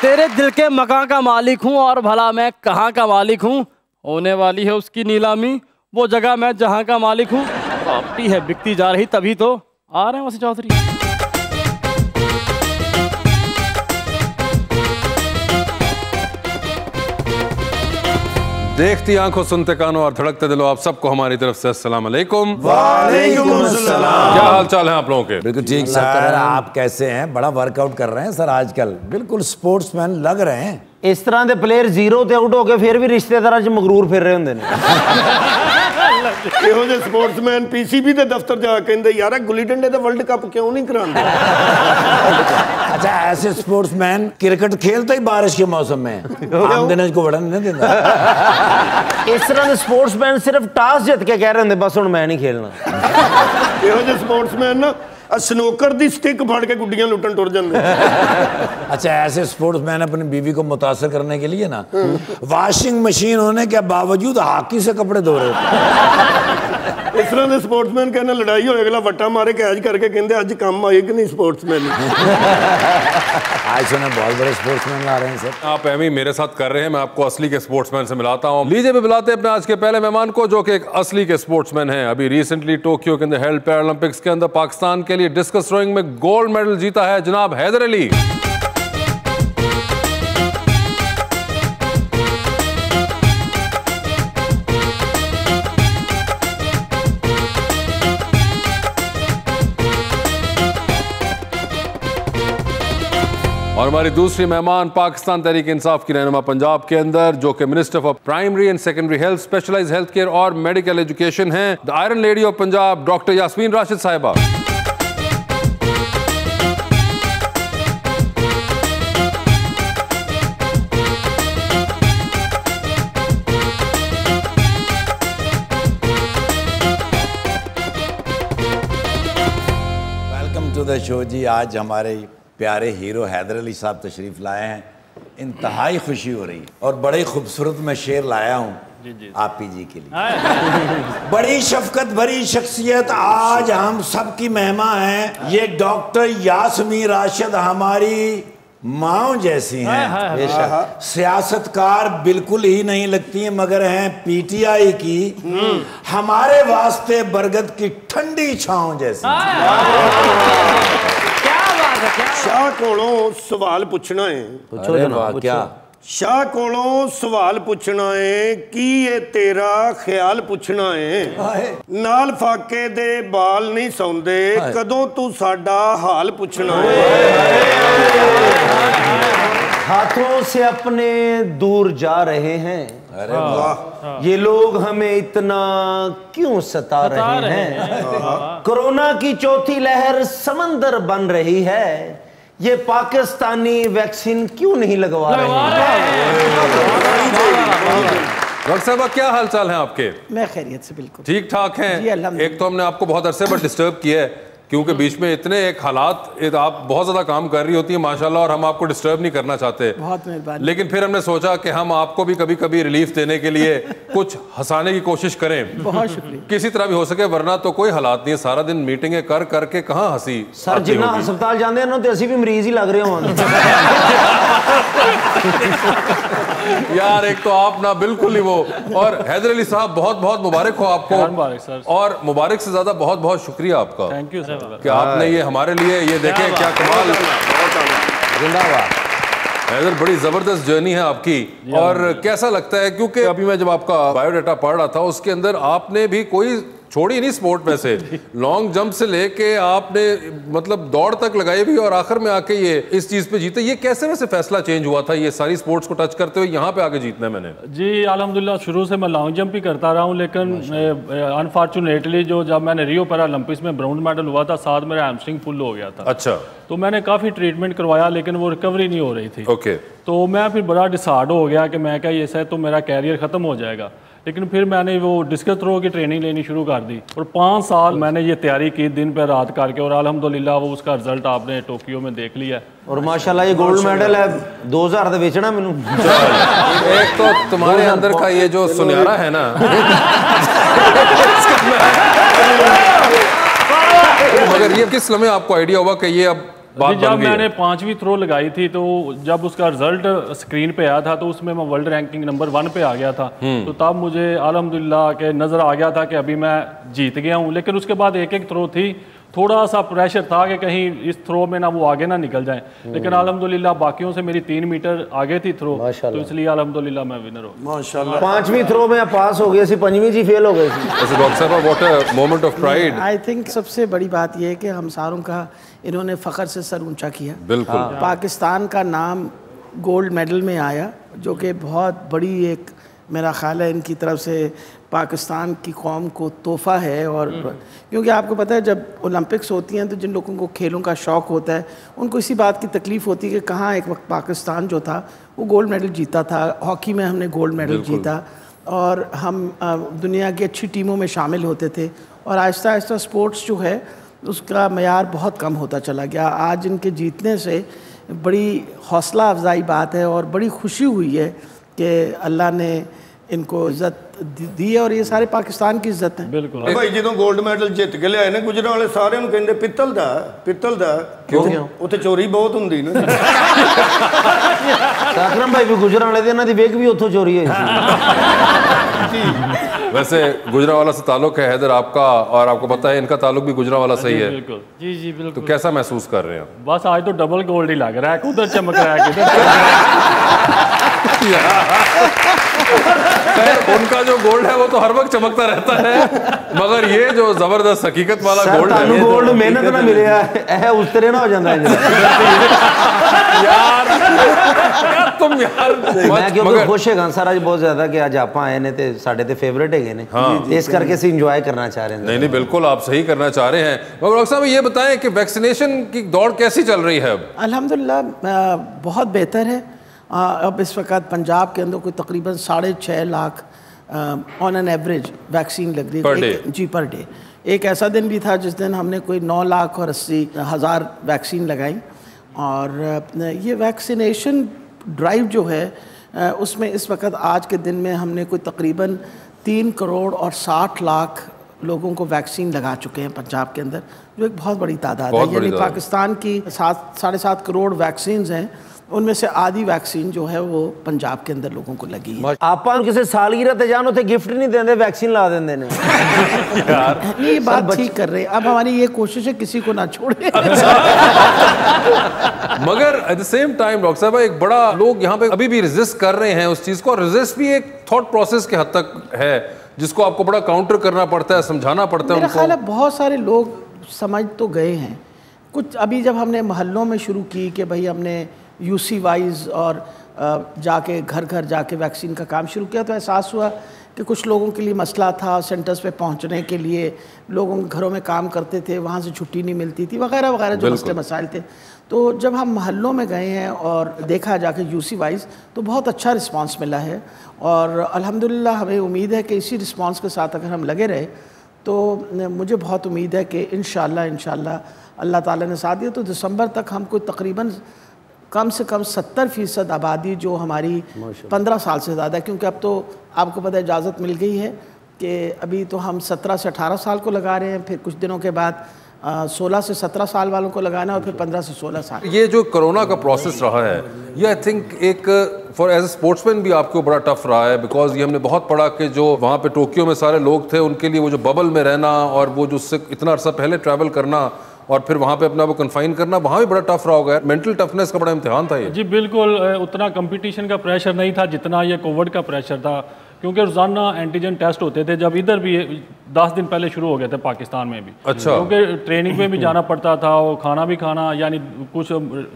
तेरे दिल के मकान का मालिक हूँ और भला मैं कहाँ का मालिक हूँ। होने वाली है उसकी नीलामी, वो जगह मैं जहाँ का मालिक हूँ। प्रॉपर्टी है बिकती जा रही, तभी तो आ रहे हैं वैसे चौधरी। देखती आंखों, सुनते कानों और धड़कते दिलों, आप सबको हमारी तरफ से अस्सलाम वालेकुम। वालेकुम अस्सलाम। क्या हाल चाल है आप लोगों के? बिल्कुल ठीक सर, आप कैसे हैं? बड़ा वर्कआउट कर रहे हैं सर आजकल, बिल्कुल स्पोर्ट्समैन लग रहे हैं। इस तरह के प्लेयर जीरो ते आउट होके फिर भी रिश्तेदारां च मगरूर फिर रहे होंदे ने। ਇਹੋ ਜਿਹੇ ਸਪੋਰਟਸਮੈਨ ਪੀਸੀਬੀ ਦੇ ਦਫ਼ਤਰ ਜਾ ਕੇ ਕਹਿੰਦੇ ਯਾਰ ਗੁੱਲੀ ਡੰਡੇ ਦਾ ਵਰਲਡ ਕੱਪ ਕਿਉਂ ਨਹੀਂ ਕਰਾਉਂਦੇ। अच्छा, ऐसे स्पोर्ट्समैन क्रिकेट खेलते ही बारिश के मौसम में, आम दिनों को बढ़न नहीं देता। इस तरह के स्पोर्ट्समैन सिर्फ टॉस जित के कह रहे होंदे बस हुण मैं नहीं खेलना। ਇਹੋ ਜਿਹੇ ਸਪੋਰਟਸਮੈਨ ਨਾ स्नोकर दी स्टिक फाड़ के गुड्डियां लुटन टुर जाते। अच्छा, ऐसे स्पोर्ट्समैन अपनी बीवी को मुतासर करने के लिए ना वॉशिंग मशीन होने के बावजूद हॉकी से कपड़े धो रहे थे। इस तरह के स्पोर्ट्समैन कहना लड़ाई हो अगला वट्टा मारे कैच करके कहते अज काम आए कि नहीं स्पोर्ट्समैन। आज सुना बहुत बड़े स्पोर्ट्समैन ला रहे हैं सर। आप एमी मेरे साथ कर रहे हैं, मैं आपको असली के स्पोर्ट्समैन से मिलाता हूं। लीजिए भी बुलाते हैं अपने आज के पहले मेहमान को, जो कि एक असली के स्पोर्ट्समैन हैं। अभी रिसेंटली टोक्यो के अंदर हेल्ड पैरालंपिक्स के अंदर पाकिस्तान के लिए डिस्कस थ्रोइंग में गोल्ड मेडल जीता है जनाब हैदर अली। और हमारी दूसरी मेहमान पाकिस्तान तहरीक इंसाफ की रहनुमा पंजाब के अंदर, जो कि minister for primary and secondary health, specialised health care और मेडिकल एजुकेशन हैं, the iron lady of Punjab, doctor Yasmeen Rashid साहिबा। वेलकम टू द शो जी। आज हमारे प्यारे हीरो हैदर अली साहब तशरीफ लाए हैं, इंतहाई खुशी हो रही और बड़े खूबसूरत मैं शेर लाया हूँ आप ही जी के लिए। बड़ी शफकत भरी शख्सियत आज हम सबकी मेहमान हैं, ये डॉक्टर यास्मीन राशिद हमारी माँ जैसी हैं। सियासतकार बिल्कुल ही नहीं लगती हैं, मगर हैं पीटीआई की हमारे वास्ते बरगद की ठंडी छांव जैसी। शाह कोलों सवाल पूछना है। पूछो जनाब, क्या? शाह कोलों सवाल पूछना है कि ये तेरा ख्याल पूछना है। नाल फाके दे बाल नहीं सौंदे, कदों तू साडा हाल पूछना है। हाथों से अपने दूर जा रहे हैं, अरे वाह, ये लोग हमें इतना क्यों सता रहे हैं। कोरोना की चौथी लहर समंदर बन रही है, ये पाकिस्तानी वैक्सीन क्यों नहीं लगवा रहे हैं। डॉक्टर साहब क्या हाल चाल है आपके? मैं खैरियत से बिल्कुल ठीक ठाक हैं। एक तो हमने आपको बहुत अरसे पर डिस्टर्ब किया है, क्योंकि बीच में इतने एक हालात, आप बहुत ज़्यादा काम कर रही होती है माशाल्लाह, और हम आपको डिस्टर्ब नहीं करना चाहते। बहुत मेहरबानी। लेकिन फिर हमने सोचा कि हम आपको भी कभी कभी रिलीफ देने के लिए कुछ हंसाने की कोशिश करें। बहुत शुक्रिया। किसी तरह भी हो सके, वरना तो कोई हालात नहीं है, सारा दिन मीटिंगें कर करके कहाँ हंसी सर जिन्ना हस्पताल जाते हैं तो असी भी मरीज ही लग रहे हो। यार एक तो आप ना बिल्कुल ही वो, और हैदर अली साहब बहुत बहुत मुबारक हो आपको। और मुबारक से ज्यादा बहुत बहुत शुक्रिया आपका, थैंक यू सर, कि आपने ये हमारे लिए ये देखें क्या कमाल। जिंदाबाद हैदर, बड़ी जबरदस्त जर्नी है आपकी। और कैसा लगता है, क्योंकि अभी मैं जब आपका बायोडाटा पढ़ रहा था उसके अंदर आपने भी कोई छोड़ी नहीं स्पोर्ट में से, लॉन्ग जंप से लेके आपने मतलब दौड़ तक लगाई भी, और आखिर में आके ये इस चीज पे जीते। ये कैसे वैसे फैसला चेंज हुआ था, ये सारी स्पोर्ट्स को टच करते हुए यहाँ पे आके जीतना है मैंने? जी अल्हम्दुलिल्लाह, शुरू से मैं लॉन्ग जंप ही करता रहा हूँ, लेकिन अनफॉर्चुनेटली जो जब मैंने रियो पैरालंपिक्स में ब्राउन मेडल हुआ था, साथ मेरा हैमस्ट्रिंग फुल हो गया था। अच्छा। तो मैंने काफ़ी ट्रीटमेंट करवाया, लेकिन वो रिकवरी नहीं हो रही थी। ओके। तो मैं फिर बड़ा डिसार्ड हो गया कि मैं क्या ये शायद तो मेरा कैरियर ख़त्म हो जाएगा। लेकिन फिर मैंने वो डिस्कस थ्रो की ट्रेनिंग लेनी शुरू कर दी, और 5 साल मैंने ये तैयारी की दिन पे रात करके, और अल्हम्दुलिल्लाह वो उसका रिजल्ट आपने टोक्यो में देख लिया। और माशाल्लाह ये गोल्ड मेडल है 2000 का बेचना मैनू। एक तो तुम्हारे अंदर का ये जो सुनहरा है ना, मगर ये किस लम्हे आपको आइडिया हुआ कि ये अब बात जब बन गई मैंने है। 5वीं थ्रो लगाई थी तो जब उसका रिजल्ट स्क्रीन पे आया था तो उसमें मैं वर्ल्ड रैंकिंग नंबर 1 पे आ गया था। तो तब मुझे अल्हम्दुलिल्लाह के नज़र आ गया था कि अभी मैं जीत गया हूँ। लेकिन उसके बाद एक एक थ्रो थी, थोड़ा सा प्रेशर था कि कहीं इस थ्रो में ना वो आगे ना निकल जाए। लेकिन अल्हम्दुलिल्लाह बाकियों से मेरी 3 मीटर आगे थी थ्रो, तो इसलिए अल्हम्दुलिल्लाह मैं विनर हो गया। माशाल्लाह। 5वीं थ्रो में पास हो गए सी, 5वीं जी फेल हो गए सी। वैसे डॉक्टर साहब, what a moment of pride. I think सबसे बड़ी बात यह है कि हम सारों का इन्होंने फ़ख्र से सर ऊंचा किया। बिल्कुल। पाकिस्तान का नाम गोल्ड मेडल में आया, जो कि बहुत बड़ी एक मेरा ख्याल है इनकी तरफ से पाकिस्तान की कौम को तोहफ़ा है। और क्योंकि आपको पता है जब ओलंपिक्स होती हैं तो जिन लोगों को खेलों का शौक़ होता है उनको इसी बात की तकलीफ़ होती है कि कहाँ एक वक्त पाकिस्तान जो था वो गोल्ड मेडल जीता था, हॉकी में हमने गोल्ड मेडल जीता और हम दुनिया की अच्छी टीमों में शामिल होते थे। और आहिस्ता आहिस्ता स्पोर्ट्स जो है उसका मयार बहुत कम होता चला गया। आज इनके जीतने से बड़ी हौसला अफजाई बात है और बड़ी खुशी हुई है कि अल्लाह ने इनको इज्जत दी है और ये सारे पाकिस्तान की इज्जत है। बिल्कुल भाई जो गोल्ड मैडल जित के लियाए ने गुजरावाले सारे कहते पित्तल दा क्यों उत्थे चोरी बहुत हुंदी ना। अकरम भाई भी गुजरावाले दे इन्हां दी वेग भी उत्थों चोरी होई सी। वैसे गुजरांवाला से ताल्लुक है हैदर आपका, और आपको पता है इनका ताल्लुक भी गुजरांवाला से ही है। बिल्कुल जी जी बिल्कुल। तो कैसा महसूस कर रहे हैं? बस आज तो डबल गोल्ड ही लग रहा है, उधर चमक रहा है किधर। उनका जो गोल्ड है वो तो हर वक्त चमकता रहता है, मगर ये जो जबरदस्त हकीकत वाला गोल्ड है, गोल्ड मेहनत ना मिले है उस तरह ना हो जाता यार तुम यार मैं क्योंकि खुश है सर आज बहुत ज्यादा कि आज आप आए ने ते साडे ते फेवरेट है ने। हाँ। इस करके से एंजॉय करना चाह रहे हैं। नहीं बिल्कुल आप सही करना चाह रहे हैं। मगर डॉक्टर साहब ये बताएं कि वैक्सीनेशन की दौड़ कैसी चल रही है अब? अल्हम्दुलिल्लाह बहुत बेहतर है। अब इस वक्त पंजाब के अंदर कोई तकरीबन 6.5 lakh on an average vaccine लग रही है जी पर डे। एक ऐसा दिन भी था जिस दिन हमने कोई 9,80,000 वैक्सीन लगाई। और ये वैक्सीनेशन ड्राइव जो है उसमें इस वक्त आज के दिन में हमने कोई तकरीबन 3 करोड़ और 60 लाख लोगों को वैक्सीन लगा चुके हैं पंजाब के अंदर, जो एक बहुत बड़ी तादाद है। यानी पाकिस्तान की 7.5 करोड़ वैक्सीन हैं, उनमें से आधी वैक्सीन जो है वो पंजाब के अंदर लोगों को लगी है। आप किसी सालगिरह ते जानो थे गिफ्ट नहीं देंगे, वैक्सीन ला देंगे ने। यार ये बात ठीक कर रहे हैं। अब हमारी ये कोशिश है किसी को ना छोड़े। मगर at the same time doctor साहब एक बड़ा लोग यहाँ पे अभी भी रेजिस्ट कर रहे हैं उस चीज को, और रेजिस्ट भी एक थॉट प्रोसेस के हद तक है जिसको आपको बड़ा काउंटर करना पड़ता है, समझाना पड़ता है। मेरा ख्याल है बहुत सारे लोग समझ तो गए हैं कुछ। अभी जब हमने मोहल्लों में शुरू की कि भाई हमने यूसी वाइज और जाके घर घर जाके वैक्सीन का काम शुरू किया, तो एहसास हुआ कि कुछ लोगों के लिए मसला था सेंटर्स पे पहुंचने के लिए, लोगों घरों में काम करते थे वहाँ से छुट्टी नहीं मिलती थी वगैरह वगैरह जो मसले मसाइल थे। तो जब हम मोहल्लों में गए हैं और देखा जाके यूसी वाइज तो बहुत अच्छा रिस्पांस मिला है। और अल्हम्दुलिल्लाह हमें उम्मीद है कि इसी रिस्पांस के साथ अगर हम लगे रहे तो मुझे बहुत उम्मीद है कि इंशाअल्लाह अल्लाह ताला ने साथ दिया तो दिसंबर तक हम कोई तकरीबन कम से कम 70% आबादी जो हमारी 15 साल से ज़्यादा है, क्योंकि अब तो आपको पता है इजाज़त मिल गई है कि अभी तो हम 17 से 18 साल को लगा रहे हैं, फिर कुछ दिनों के बाद 16 से 17 साल वालों को लगाना और फिर 15 से 16 साल। ये जो कोरोना का प्रोसेस रहा है ये आई थिंक एक फॉर एज ए स्पोर्ट्समैन भी आपको बड़ा टफ रहा है, बिकॉज ये हमने बहुत पढ़ा कि जो वहाँ पे टोक्यो में सारे लोग थे उनके लिए वो जो बबल में रहना और वो जो उससे इतना अर्सा पहले ट्रैवल करना और फिर वहाँ पे अपना वो कन्फाइन करना, वहाँ भी बड़ा टफ रहा होगा। मेंटल टफनेस का बड़ा इम्तिहान था ये। जी बिल्कुल, उतना कंपटीशन का प्रेशर नहीं था जितना ये कोविड का प्रेशर था, क्योंकि रोज़ाना एंटीजन टेस्ट होते थे। जब इधर भी 10 दिन पहले शुरू हो गए थे पाकिस्तान में भी। अच्छा। क्योंकि ट्रेनिंग में भी जाना पड़ता था और खाना भी खाना, यानी कुछ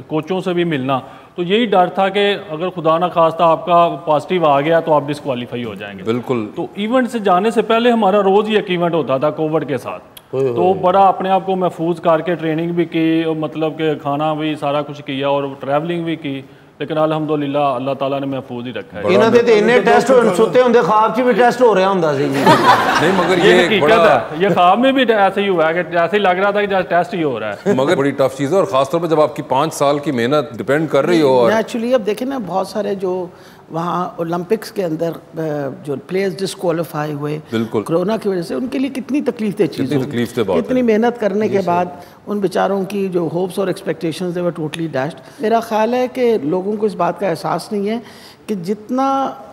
कोचों से भी मिलना, तो यही डर था कि अगर खुदा ना खास्ता आपका पॉजिटिव आ गया तो आप डिस्क्वालीफाई हो जाएंगे। बिल्कुल। तो इवेंट से जाने से पहले हमारा रोज़ ही एक इवेंट होता था कोविड के साथ, तो बड़ा अपने आप को महफूज करके ट्रेनिंग भी की और मतलब कि खाना भी सारा कुछ किया और ट्रैवलिंग भी की, लेकिन अल्हम्दुलिल्लाह अल्लाह ताला ने महफूज ही रखा है। इन्हां दे ते इन्ने टेस्ट सुते हुंदे ख्वाब च भी टेस्ट हो रहा हुंदा सी। नहीं मगर ये एक बड़ा ये ख्वाब में भी ऐसे ही हुआ है कि ऐसे ही लग रहा था कि टेस्ट ही हो रहा है। मगर बड़ी टफ चीज़ है, और खासतौर पर जब आपकी 5 साल की मेहनत डिपेंड कर रही हो। नेचुरली अब देखें ना बहुत सारे जो वहाँ ओलंपिक्स के अंदर जो प्लेयर्स डिस्क्वालीफाई हुए कोरोना की वजह से, उनके लिए कितनी तकलीफ कितनी मेहनत करने के बाद उन बेचारों की जो होप्स और एक्सपेक्टेशंस थे वो टोटली डैश्ड। मेरा ख्याल है कि लोगों को इस बात का एहसास नहीं है कि जितना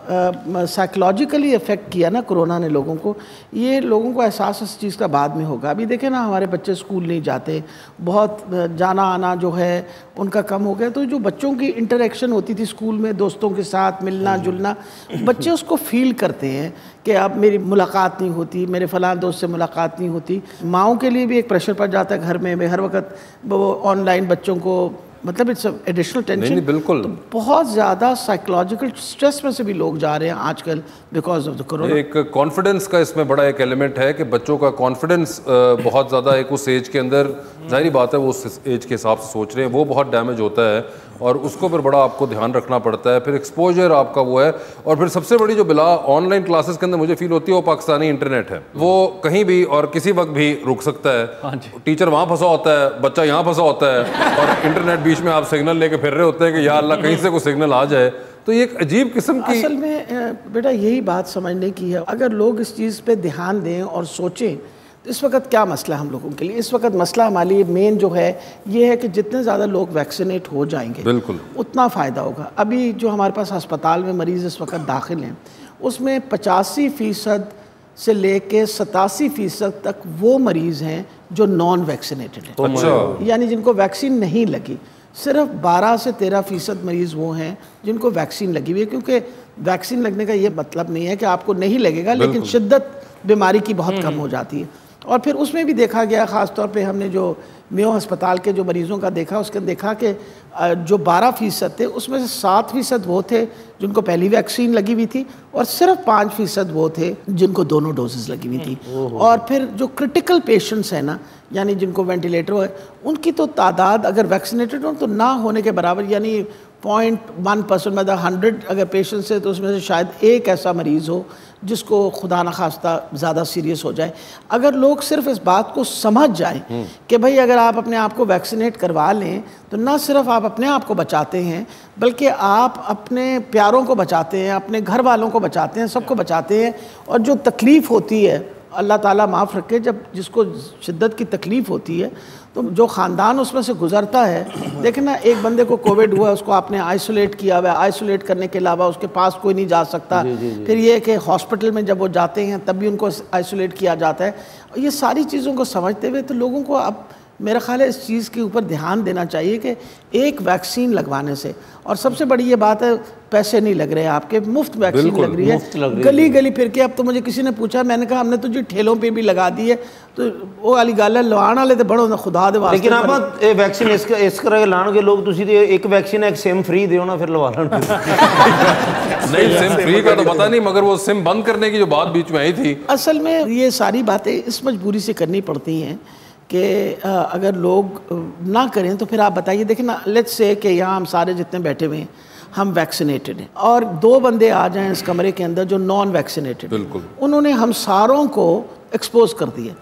साइकोलॉजिकली इफ़ेक्ट किया ना कोरोना ने लोगों को, ये लोगों को एहसास इस चीज़ का बाद में होगा। अभी देखें ना, हमारे बच्चे स्कूल नहीं जाते, बहुत जाना आना जो है उनका कम हो गया, तो जो बच्चों की इंटरेक्शन होती थी स्कूल में दोस्तों के साथ मिलना जुलना, बच्चे उसको फील करते हैं कि अब मेरी मुलाकात नहीं होती, मेरे फ़लाँ दोस्त से मुलाकात नहीं होती। माँओं के लिए भी एक प्रेशर पड़ जाता है घर में हर वक्त वो ऑनलाइन बच्चों को, मतलब इट्स एडिशनल टेंशन। बिल्कुल, तो बहुत ज़्यादा साइकोलॉजिकल स्ट्रेस में से भी लोग जा रहे हैं आजकल बिकॉज ऑफ द कोरोना। एक कॉन्फिडेंस का इसमें बड़ा एक एलिमेंट है कि बच्चों का कॉन्फिडेंस बहुत ज़्यादा एक उस एज के अंदर, जाहिर बात है वो उस एज के हिसाब से सोच रहे हैं, वो बहुत डैमेज होता है और उसको फिर बड़ा आपको ध्यान रखना पड़ता है। फिर एक्सपोजर आपका वो है, और फिर सबसे बड़ी जो बिला ऑनलाइन क्लासेस के अंदर मुझे फील होती है वो पाकिस्तानी इंटरनेट है। वो कहीं भी और किसी वक्त भी रुक सकता है। टीचर वहाँ फंसा होता है, बच्चा यहाँ फंसा होता है, और इंटरनेट बीच में आप सिग्नल लेके फिर रहे होते हैं कि या अल्लाह कहीं से कोई सिग्नल आ जाए। तो ये एक अजीब किस्म की, असल में बेटा यही बात समझने की है। अगर लोग इस चीज़ पे ध्यान दें और सोचें तो इस वक्त क्या मसला है हम लोगों के लिए। इस वक्त मसला हमारे लिए मेन जो है ये है कि जितने ज़्यादा लोग वैक्सीनेट हो जाएंगे बिल्कुल उतना फ़ायदा होगा। अभी जो हमारे पास अस्पताल में मरीज़ इस वक्त दाखिल हैं उसमें 85% से लेके 87% तक वो मरीज़ हैं जो नॉन वैक्सीनेटेड हैं। अच्छा, यानी जिनको वैक्सीन नहीं लगी। सिर्फ 12 से 13% मरीज़ वो हैं जिनको वैक्सीन लगी हुई है, क्योंकि वैक्सीन लगने का ये मतलब नहीं है कि आपको नहीं लगेगा, लेकिन शिद्दत बीमारी की बहुत कम हो जाती है। और फिर उसमें भी देखा गया, ख़ास तौर पे हमने जो मेयो अस्पताल के जो मरीज़ों का देखा, उसके देखा कि जो 12% थे उसमें से 7% वो थे जिनको पहली वैक्सीन लगी हुई थी, और सिर्फ 5% वो थे जिनको दोनों डोजेज़ लगी हुई थी। और फिर जो क्रिटिकल पेशेंट्स हैं ना, यानी जिनको वेंटिलेटर है, उनकी तो तादाद अगर वैक्सीनेटेड हो तो ना होने के बराबर, यानी 0.1%, मतलब 100 अगर पेशेंट्स है तो उसमें से शायद एक ऐसा मरीज़ हो जिसको खुदा न खास्ता ज़्यादा सीरियस हो जाए। अगर लोग सिर्फ इस बात को समझ जाएं कि भाई अगर आप अपने आप को वैक्सीनेट करवा लें तो ना सिर्फ आप अपने आप को बचाते हैं, बल्कि आप अपने प्यारों को बचाते हैं, अपने घर वालों को बचाते हैं, सबको बचाते हैं। और जो तकलीफ़ होती है, अल्लाह ताला माफ़ रखे, जब जिसको शिद्दत की तकलीफ़ होती है तो जो ख़ानदान उसमें से गुज़रता है, देखें ना, एक बंदे को कोविड हुआ, उसको आपने आइसोलेट किया हुआ है, आइसोलेट करने के अलावा उसके पास कोई नहीं जा सकता। फिर ये कि हॉस्पिटल में जब वो जाते हैं तब भी उनको आइसोलेट किया जाता है। और ये सारी चीज़ों को समझते हुए तो लोगों को अब मेरा ख्याल है इस चीज़ के ऊपर ध्यान देना चाहिए कि एक वैक्सीन लगवाने से, और सबसे बड़ी ये बात है पैसे नहीं लग रहे हैं आपके, मुफ्त वैक्सीन लग रही है, गली गली फिर के। अब तो मुझे किसी ने पूछा, मैंने कहा हमने तो जी ठेलों पे भी लगा दी है, तो वो वाली गल है, लवाण वाले तो बड़ो खुदा दे वास्ते। लेकिन आप वैक्सीन इस करके लाणगे लोग, तुसी तो एक वैक्सीन एक सिम फ्री दियो ना, फिर लवा लेना। नहीं, सिम फ्री का तो पता नहीं, मगर वो सिम बंद करने की जो बात बीच में आई थी, असल में ये सारी बातें इस मजबूरी से करनी पड़ती हैं कि अगर लोग ना करें तो फिर आप बताइए। देखें ना, लेट्स से कि यहाँ हम सारे जितने बैठे हुए हैं हम वैक्सीनेटेड हैं, और 2 बंदे आ जाएं इस कमरे के अंदर जो नॉन वैक्सीनेटेड, बिल्कुल उन्होंने हम सारों को एक्सपोज कर दिया।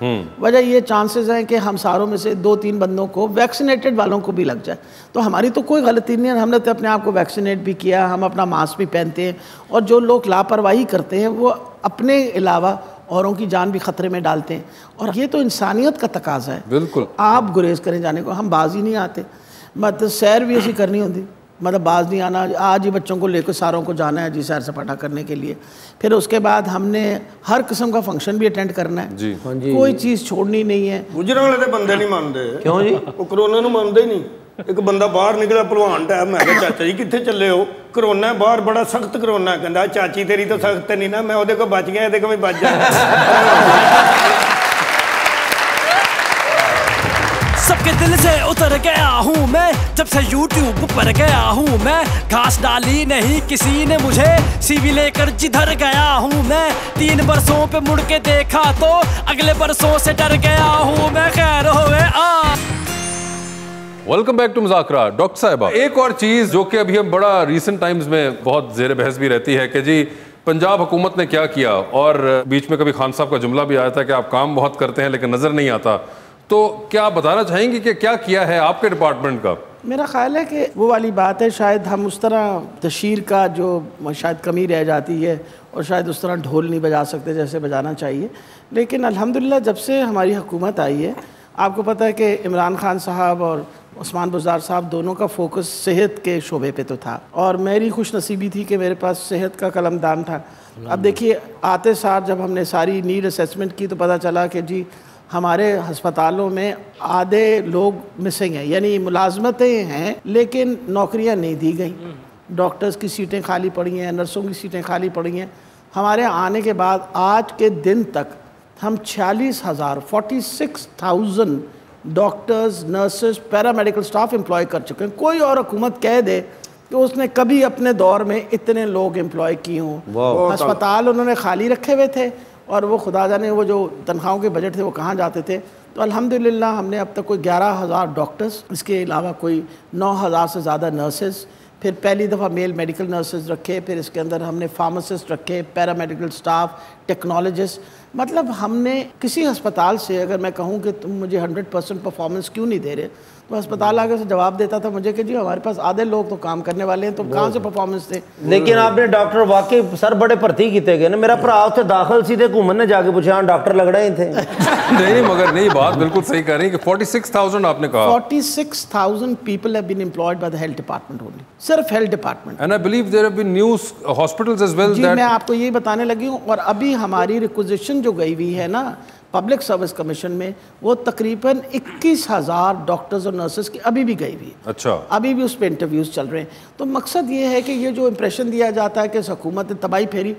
वजह ये चांसेस हैं कि हम सारों में से 2-3 बंदों को, वैक्सीनेटेड वालों को भी लग जाए, तो हमारी तो कोई गलती नहीं है, हमने तो अपने आप को वैक्सीनेट भी किया, हम अपना मास्क भी पहनते हैं। और जो लोग लापरवाही करते हैं वो अपने अलावा औरों की जान भी ख़तरे में डालते हैं, और ये तो इंसानियत का तकाजा है। बिल्कुल, आप गुरेज करें जाने को, हम बाज ही नहीं आते, मतलब सैर भी ऐसी करनी होती, मतलब बाज नहीं आना। आज ही बच्चों को लेकर सारों को जाना है जी सैर सपाटा करने के लिए, फिर उसके बाद हमने हर किस्म का फंक्शन भी अटेंड करना है जी। कोई चीज़ छोड़नी नहीं है। गुजरन वाले बंदे नहीं मानते। क्यों जी? वो कोरोना ਨੂੰ ਮੰਨਦੇ ਹੀ ਨਹੀਂ। एक बंदा बाहर निकला भलवान टाइम, मैं कहा चाचा जी कितने चले हो? कोरोना है बाहर, बड़ा सख्त कोरोना है। कहता चाची तेरी तो सख्त नहीं ना, मैं ਉਹਦੇ को बच गया, ਇਹਦੇ को भी बच जाए। सबके दिल से उतर गया हूँ मैं, जब से YouTube पर गया हूँ मैं। घास डाली नहीं किसी ने मुझे, सीवी लेकर जिधर गया हूँ मैं। 3 बरसों पे मुड़ के देखा तो अगले बरसों से डर गया हूँ मैं। खैर होवे वेलकम बैक टू मुज़ाकरा। डॉक्टर साहिबा, एक और चीज़ जो कि अभी हम बड़ा रिसेंट टाइम्स में बहुत ज़ेर बहस भी रहती है कि जी पंजाब हुकूमत ने क्या किया, और बीच में कभी खान साहब का जुमला भी आया था कि आप काम बहुत करते हैं लेकिन नज़र नहीं आता। तो क्या आप बताना चाहेंगे कि क्या किया है आपके डिपार्टमेंट का? मेरा ख्याल है कि वो वाली बात है, शायद हम उस तरह तशहीर का जो शायद कमी रह जाती है और शायद उस तरह ढोल नहीं बजा सकते जैसे बजाना चाहिए। लेकिन अल्हम्दुलिल्लाह जब से हमारी हुकूमत आई है, आपको पता है कि इमरान खान साहब और उस्मान बुज़दार साहब दोनों का फोकस सेहत के शोबे पे तो था, और मेरी खुश नसीबी थी कि मेरे पास सेहत का कलमदान था। अब देखिए आते साथ जब हमने सारी नीड असेसमेंट की तो पता चला कि जी हमारे हस्पतालों में आधे लोग मिसिंग हैं, यानी मुलाजमतें हैं लेकिन नौकरियां नहीं दी गई। डॉक्टर्स की सीटें खाली पड़ी हैं, नर्सों की सीटें खाली पड़ी हैं। हमारे आने के बाद आज के दिन तक हम 46,000 doctors, nurses, paramedical staff employ कर चुके हैं। कोई और हुकूमत कह दे कि उसने कभी अपने दौर में इतने लोग एम्प्लॉय किए हों। अस्पताल उन्होंने खाली रखे हुए थे और वो खुदा जाने वो जो तनख्वाहों के बजट थे वो कहाँ जाते थे। तो अल्हम्दुलिल्लाह हमने अब तक कोई 11,000 डॉक्टर्स, इसके अलावा कोई 9,000 से ज़्यादा नर्सेस, फिर पहली दफ़ा मेल मेडिकल नर्सेज रखे, फिर इसके अंदर हमने फार्मासिस्ट रखे, पैरामेडिकल स्टाफ, टेक्नोलॉजिस्ट। मतलब हमने किसी अस्पताल से अगर मैं कहूँ कि तुम मुझे 100% परफॉर्मेंस क्यों नहीं दे रहे, तो अस्पताल आगे से जवाब देता था मुझे कि जी हमारे पास आधे लोग तो काम करने वाले हैं, तो कहाँ से परफॉर्मेंस थे। लेकिन आपने डॉक्टर वाकई सर बड़े भर्ती किए गए ना। मेरा भरा उत्थे दाखिल सीधे घूमन ने जाके पूछा हाँ डॉक्टर लग रहे थे। नहीं मगर नहीं, बात बिल्कुल सही कह रही है कि 46,000 आपने कहा। 46,000 people have been employed by the health department only, सिर्फ health department. And I believe there have been new hospitals as well. जी मैं आपको यही बताने लगी हूँ। और अभी हमारी रिक्विजिशन जो गई हुई है ना पब्लिक सर्विस कमीशन में, वो तकरीबन 21,000 डॉक्टर्स और नर्सेस की अभी भी गई हुई है। अच्छा, अभी भी उस पर इंटरव्यूज़ चल रहे हैं। तो मकसद ये है कि ये जो इंप्रेशन दिया जाता है कि हुकूमत ने तबाही फेरी,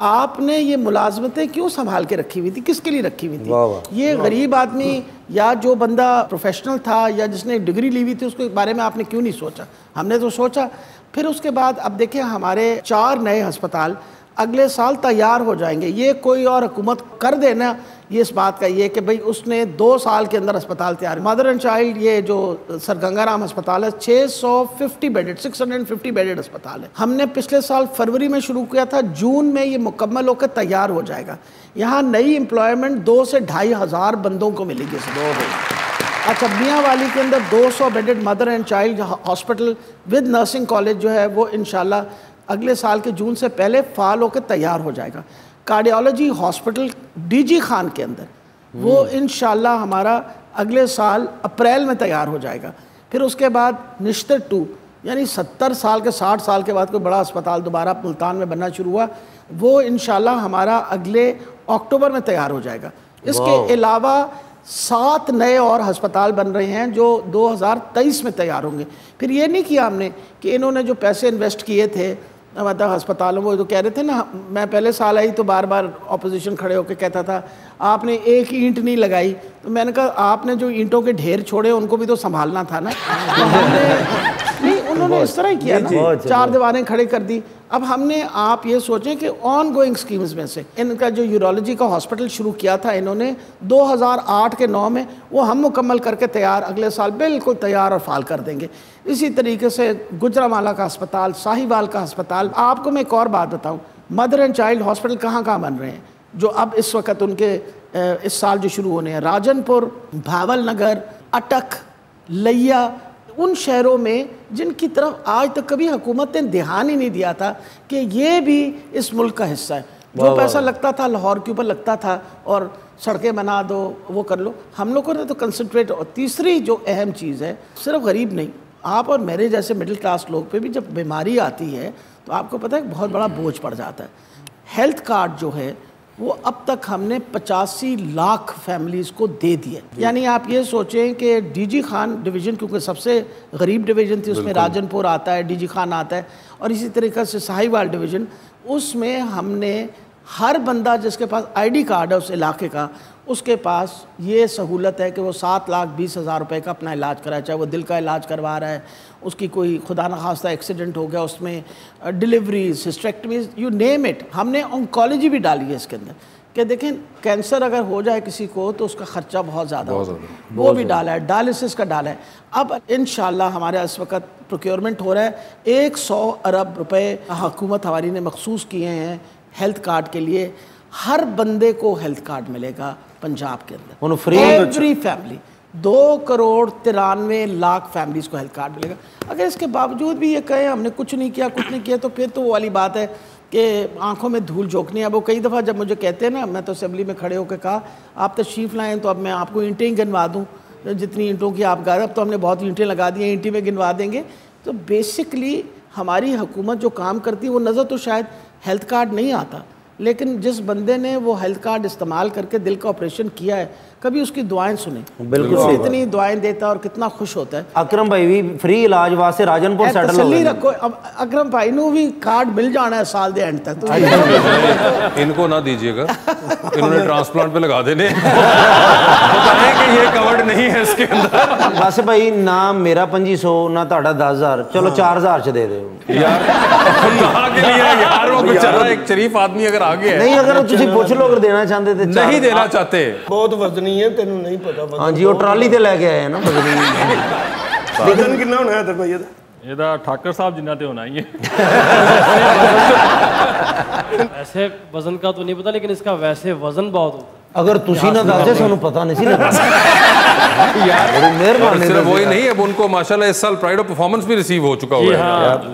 आपने ये मुलाजमतें क्यों संभाल के रखी हुई थी, किसके लिए रखी हुई थी? ये गरीब आदमी या जो बंदा प्रोफेशनल था या जिसने डिग्री ली हुई थी उसके बारे में आपने क्यों नहीं सोचा? हमने तो सोचा। फिर उसके बाद अब देखिए हमारे 4 नए अस्पताल अगले साल तैयार हो जाएंगे। ये कोई और हुकूमत कर देना, ये इस बात का ये कि भाई उसने 2 साल के अंदर अस्पताल तैयार। मदर एंड चाइल्ड ये जो सर गंगाराम अस्पताल है 650 बेडेड 650 बेडेड अस्पताल है। हमने पिछले साल फरवरी में शुरू किया था, जून में ये मुकम्मल होकर तैयार हो जाएगा। यहाँ नई एम्प्लॉयमेंट 2 से 2,500 बंदों को मिलेगी। अच्छा, मियाँ वाली के अंदर 200 bedded mother and child hospital with nursing college जो है वो इंशाल्लाह अगले साल के जून से पहले फाल होकर तैयार हो जाएगा। कार्डियोलॉजी हॉस्पिटल डीजी खान के अंदर वो इंशाल्लाह हमारा अगले साल अप्रैल में तैयार हो जाएगा। फिर उसके बाद निश्तर 2 यानी 70 साल के 60 साल के बाद कोई बड़ा अस्पताल दोबारा मुल्तान में बनना शुरू हुआ, वो इंशाल्लाह हमारा अगले अक्टूबर में तैयार हो जाएगा। इसके अलावा 7 नए और अस्पताल बन रहे हैं जो 2023 में तैयार होंगे। फिर ये नहीं किया हमने कि इन्होंने जो पैसे इन्वेस्ट किए थे मतलब अस्पतालों में, तो कह रहे थे ना, मैं पहले साल आई तो बार बार ऑपोजिशन खड़े होकर कहता था आपने एक ईंट नहीं लगाई। तो मैंने कहा आपने जो ईंटों के ढेर छोड़े उनको भी तो संभालना था ना। तो नहीं, उन्होंने इस तरह ही किया ना, 4 दीवारें खड़े कर दी। अब हमने आप ये सोचें कि ऑन गोइंग स्कीम्स में से इनका जो यूरोलॉजी का हॉस्पिटल शुरू किया था इन्होंने 2008 के 9 में, वो हम मुकम्मल करके तैयार अगले साल बिल्कुल तैयार और फाल कर देंगे। इसी तरीके से गुजरांवाला का अस्पताल, साहिवाल का अस्पताल। आपको मैं एक और बात बताऊं, मदर एंड चाइल्ड हॉस्पिटल कहाँ कहाँ बन रहे हैं जो अब इस वक्त उनके इस साल जो शुरू होने हैं? राजनपुर, भावल नगर, अटक, लिया, उन शहरों में जिनकी तरफ आज तक कभी हुकूमत ने ध्यान ही नहीं दिया था कि ये भी इस मुल्क का हिस्सा है। जो पैसा लगता था लाहौर के ऊपर लगता था और सड़कें बना दो, वो कर लो, हम लोगों ने तो कंसंट्रेट। और तीसरी जो अहम चीज़ है, सिर्फ गरीब नहीं, आप और मेरे जैसे मिडिल क्लास लोग पे भी जब बीमारी आती है तो आपको पता है बहुत बड़ा बोझ पड़ जाता है। हेल्थ कार्ड जो है वो अब तक हमने 85 लाख फैमिलीज़ को दे दिए। यानी आप ये सोचें कि डीजी खान डिवीज़न, क्योंकि सबसे गरीब डिवीज़न थी, उसमें राजनपुर आता है, डीजी खान आता है, और इसी तरीक़े से साहिवाल डिवीज़न, उसमें हमने हर बंदा जिसके पास आईडी कार्ड है उस इलाके का, उसके पास ये सहूलत है कि वो 7,20,000 रुपये का अपना इलाज कराए। चाहे वो दिल का इलाज करवा रहा है, उसकी कोई खुदा न खास्ता एक्सीडेंट हो गया, उसमें deliveries, hysterectomies, you name it. हमने ऑन्कोलॉजी भी डाली है इसके अंदर कि देखें कैंसर अगर हो जाए किसी को तो उसका ख़र्चा बहुत ज़्यादा होता है, वो भी डाला है। डायलिसिस का डाला है। अब इंशाल्लाह हमारे इस वक्त प्रोक्योरमेंट हो रहा है, 100 अरब रुपये हुकूमत हमारी ने मखसूस किए हैं हेल्थ कार्ड के लिए। हर बंदे को हेल्थ कार्ड मिलेगा पंजाब के अंदर, एवरी फैमिली 2,93,00,000 फैमिलीज को हेल्थ कार्ड मिलेगा। अगर इसके बावजूद भी ये कहें हमने कुछ नहीं किया तो फिर तो वो वाली बात है कि आंखों में धूल झोंकनी है। वो कई दफ़ा जब मुझे कहते हैं ना, मैं तो असेंबली में खड़े होकर कहा आप तशरीफ़ लाएँ तो अब मैं आपको ईंटें ही गिनवा दूँ, जितनी ईंटों की आप गा रहे, अब तो हमने बहुत ईंटें लगा दी हैं, ईंटी में गिनवा देंगे। तो बेसिकली हमारी हुकूमत जो काम करती है वो नज़र तो शायद हेल्थ कार्ड नहीं आता, लेकिन जिस बंदे ने वो हेल्थ कार्ड इस्तेमाल करके दिल का ऑपरेशन किया है, कभी उसकी दुआएं सुने। बिल्कुल इतनी दुआएं देता है और कितना खुश होता है। अकरम भाई भी फ्री इलाज वास्ते राजनपुर सेटल हो गए। रखो, अब अकरम भाई ने भी कार्ड मिल जाना है साल दे एंड तक। तो इनको ना दीजिएगा, इन्होंने ट्रांसप्लांट पे लगा देने, बताएं कि ये कवर्ड नहीं है इसके अंदर। बस भाई ना मेरा 2500 ना ਤੁਹਾਡਾ 10,000, चलो 4,000 च दे दो यार। कहाँ के लिए यार, वो बेचारा एक शरीफ आदमी अगर आ गया नहीं, अगर तुसी पूछ लो अगर देना चाहते थे। नहीं देना चाहते, बहुत वजनी है, तेनू नहीं पता। हाँ जी, वो ट्राली ते लेके आए हैं ना। वजन कितना होना है तेरे भाई? ਇਹਦਾ ਠਾਕਰ ਸਾਹਿਬ ਜਿੰਨਾ ਤੇ ਹੋਣਾ ही है। ऐसे वजन का तो नहीं पता, लेकिन इसका वैसे वजन बहुत होता है। अगर तुसी ना दसदे सानू पता नहीं सी लगता यार। बड़ी मेहरबानी। सिर्फ वही नहीं है, उनको माशाल्लाह इस साल प्राइड ऑफ परफॉर्मेंस भी रिसीव हो चुका हुआ है।